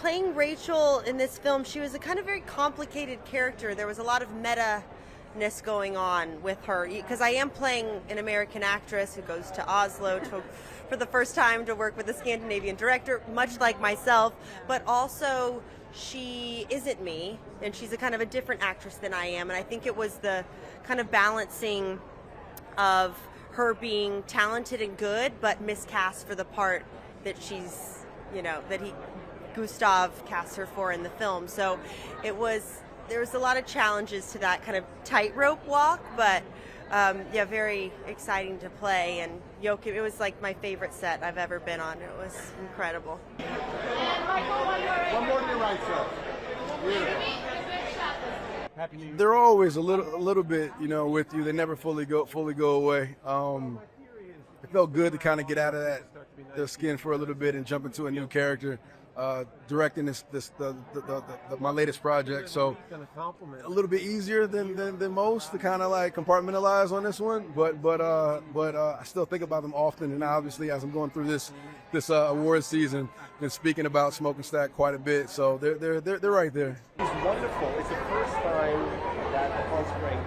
playing Rachel in this film, she was a kind of very complicated character. There was a lot of meta-ness going on with her, because I am playing an American actress who goes to Oslo for the first time to work with a Scandinavian director, much like myself, but also she isn't me, and she's a kind of a different actress than I am, and I think it was the kind of balancing of her being talented and good, but miscast for the part that she's, Gustav cast her for in the film. So there was a lot of challenges to that kind of tightrope walk, but very exciting to play. And Joachim, it was like my favorite set I've ever been on. It was incredible. One more to your right, sir. They're always a little bit, with you. They never fully go away. It felt good to kind of get out of their skin for a little bit and jump into a new character. Directing my latest project, so a little bit easier than most to kind of like compartmentalize on this one, but I still think about them often, and obviously as I'm going through this award season, been speaking about Smoke and Stack quite a bit, so they're right there. It's wonderful. It's the first time that the Consecrate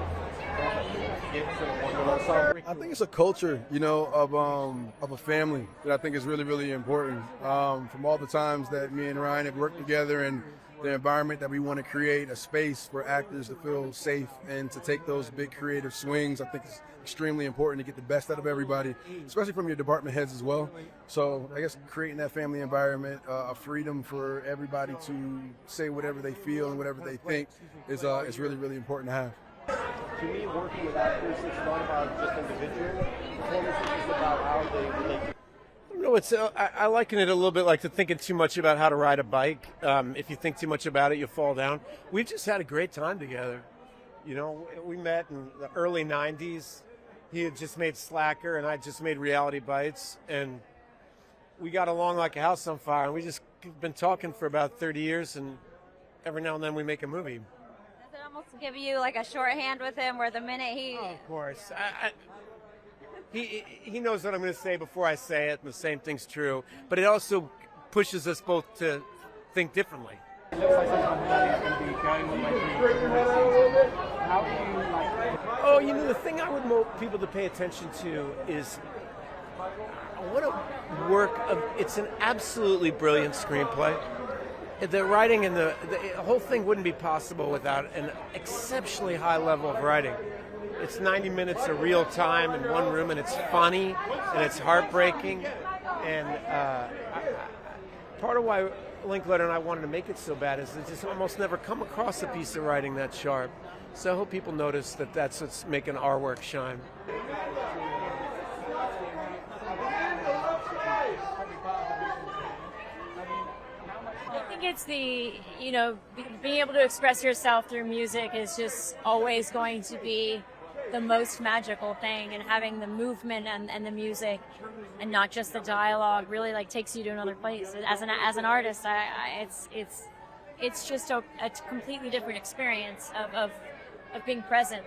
gives a wonderful song. I think it's a culture, of a family that I think is really, really important. From all the times that me and Ryan have worked together, and the environment that we want to create, a space for actors to feel safe and to take those big creative swings, I think it's extremely important to get the best out of everybody, especially from your department heads as well. So I guess creating that family environment, a freedom for everybody to say whatever they feel and whatever they think is really, really important to have. To me, working with actors, it's not about just individual performances, it's about how they relate. No, I liken it a little bit like to thinking too much about how to ride a bike. If you think too much about it, you'll fall down. We've just had a great time together. We met in the early 90s. He had just made Slacker, and I just made Reality Bites, and we got along like a house on fire. And we just been talking for about 30 years, and every now and then we make a movie. Does it almost give you like a shorthand with him, where the minute he? Oh, of course. He knows what I'm going to say before I say it, and the same thing's true. But it also pushes us both to think differently. It looks like something that is going to be going on my season. How do you the thing I would want people to pay attention to is what a work of. It's an absolutely brilliant screenplay. The writing and the whole thing wouldn't be possible without an exceptionally high level of writing. It's 90 minutes of real time in one room, and it's funny, and it's heartbreaking. And part of why Linklater and I wanted to make it so bad is it's just almost never come across a piece of writing that sharp. So I hope people notice that that's what's making our work shine. I think it's being able to express yourself through music is just always going to be the most magical thing, and having the movement and the music and not just the dialogue really takes you to another place. As an artist, it's just a completely different experience of being present,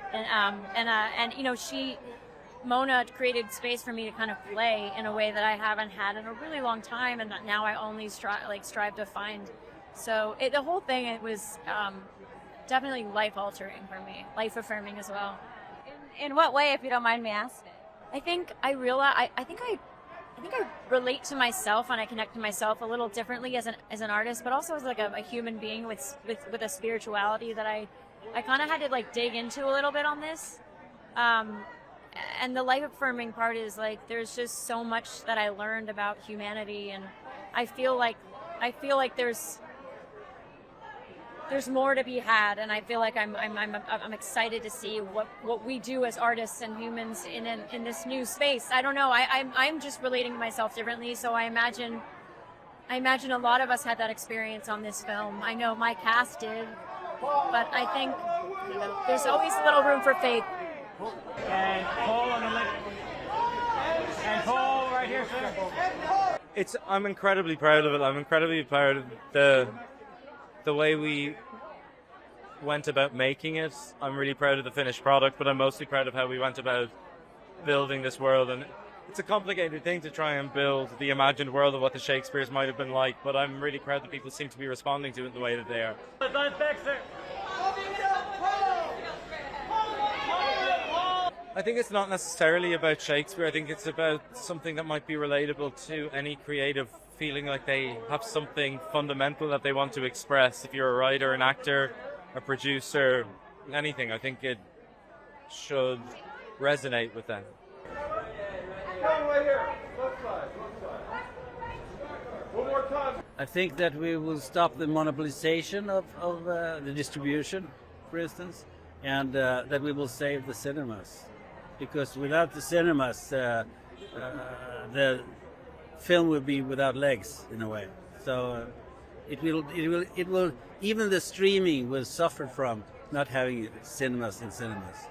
Mona created space for me to kind of play in a way that I haven't had in a really long time, and now I only strive to find. So the whole thing, it was definitely life altering for me, life affirming as well. In what way, if you don't mind me asking? I think I relate to myself, and I connect to myself a little differently as an artist, but also as a human being with a spirituality that I kind of had to dig into a little bit on this. And the life affirming part is there's just so much that I learned about humanity, and I feel like there's more to be had, and I feel like I'm excited to see what we do as artists and humans in this new space. I don't know. I'm just relating to myself differently, so I imagine a lot of us had that experience on this film. I know my cast did, but I think there's always a little room for faith. And Paul on the left. And Paul right here, sir. I'm incredibly proud of it. I'm incredibly proud of the way we went about making it. I'm really proud of the finished product, but I'm mostly proud of how we went about building this world. And it's a complicated thing to try and build the imagined world of what the Shakespeares might have been like, but I'm really proud that people seem to be responding to it in the way that they are. I think it's not necessarily about Shakespeare. I think it's about something that might be relatable to any creative feeling like they have something fundamental that they want to express. If you're a writer, an actor, a producer, anything, I think it should resonate with them. I think that we will stop the monopolization of the distribution, for instance, and that we will save the cinemas. Because without the cinemas, the film will be without legs in a way. So it will. Even the streaming will suffer from not having cinemas in cinemas.